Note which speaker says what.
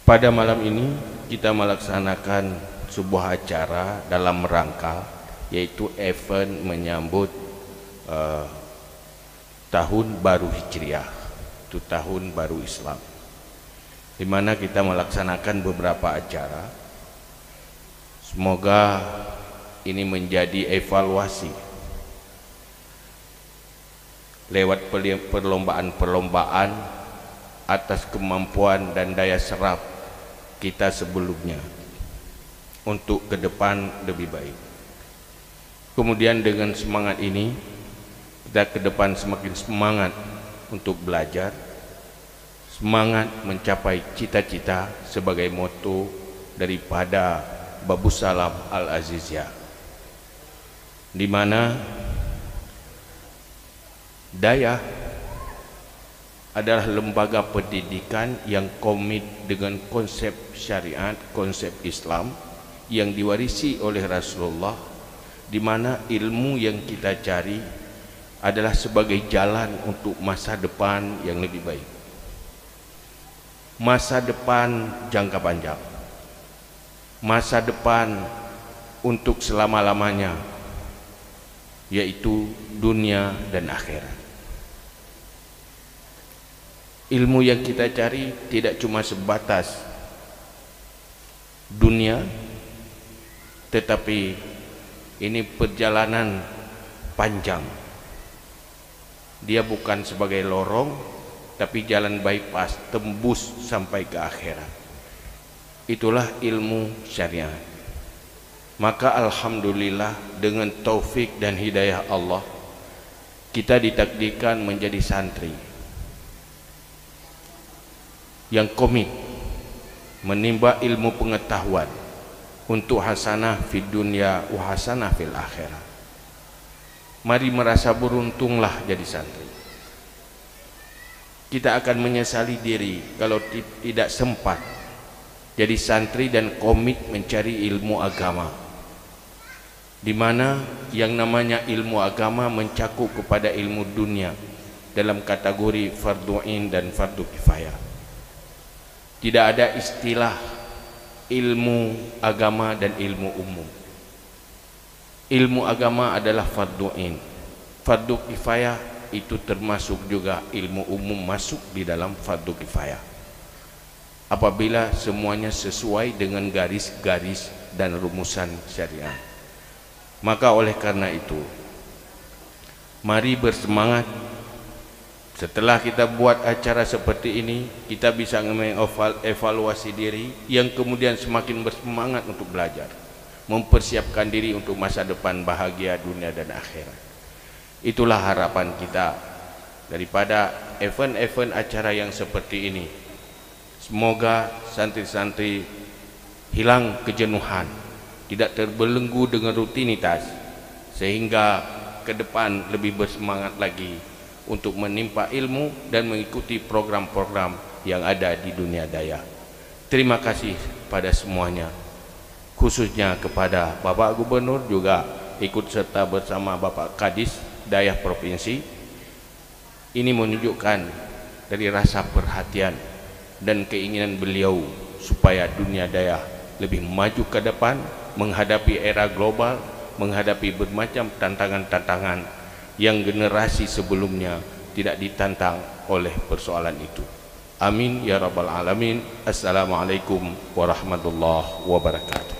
Speaker 1: Pada malam ini kita melaksanakan sebuah acara dalam rangka yaitu event menyambut tahun baru Hijriah, itu tahun baru Islam, di mana kita melaksanakan beberapa acara. Semoga ini menjadi evaluasi lewat perlombaan-perlombaan atas kemampuan dan daya serap kita sebelumnya untuk ke depan lebih baik. Kemudian dengan semangat ini kita ke depan semakin semangat untuk belajar, semangat mencapai cita-cita sebagai moto daripada Babus Salam Al-Aziziyah, di mana Dayah adalah lembaga pendidikan yang komit dengan konsep syariat, konsep Islam yang diwarisi oleh Rasulullah, di mana ilmu yang kita cari adalah sebagai jalan untuk masa depan yang lebih baik, masa depan jangka panjang, masa depan untuk selama-lamanya, yaitu dunia dan akhirat. Ilmu yang kita cari tidak cuma sebatas dunia, tetapi ini perjalanan panjang. Dia bukan sebagai lorong, tapi jalan bypass tembus sampai ke akhirat. Itulah ilmu syariat. Maka alhamdulillah dengan taufik dan hidayah Allah, kita ditakdirkan menjadi santri yang komit menimba ilmu pengetahuan untuk hasanah fid dunya wa hasanah fil akhirah. Mari merasa beruntunglah jadi santri. Kita akan menyesali diri kalau tidak sempat jadi santri dan komit mencari ilmu agama, di mana yang namanya ilmu agama mencakup kepada ilmu dunia dalam kategori fardu ain dan fardu kifayah. Tidak ada istilah ilmu agama dan ilmu umum. Ilmu agama adalah fardu ain. Fardu kifayah itu termasuk juga ilmu umum masuk di dalam fardu kifayah, apabila semuanya sesuai dengan garis-garis dan rumusan syariat. Maka oleh karena itu, mari bersemangat. Setelah kita buat acara seperti ini, kita bisa mengevaluasi diri, yang kemudian semakin bersemangat untuk belajar, mempersiapkan diri untuk masa depan bahagia dunia dan akhirat. Itulah harapan kita daripada event-event acara yang seperti ini. Semoga santri-santri hilang kejenuhan, tidak terbelenggu dengan rutinitas, sehingga ke depan lebih bersemangat lagi untuk menimpa ilmu dan mengikuti program-program yang ada di dunia daya. Terima kasih pada semuanya, khususnya kepada Bapak Gubernur, juga ikut serta bersama Bapak Kadis Dayah Provinsi. Ini menunjukkan dari rasa perhatian dan keinginan beliau supaya dunia daya lebih maju ke depan, menghadapi era global, menghadapi bermacam tantangan-tantangan yang generasi sebelumnya tidak ditantang oleh persoalan itu. Amin ya rabbal alamin. Assalamualaikum warahmatullahi wabarakatuh.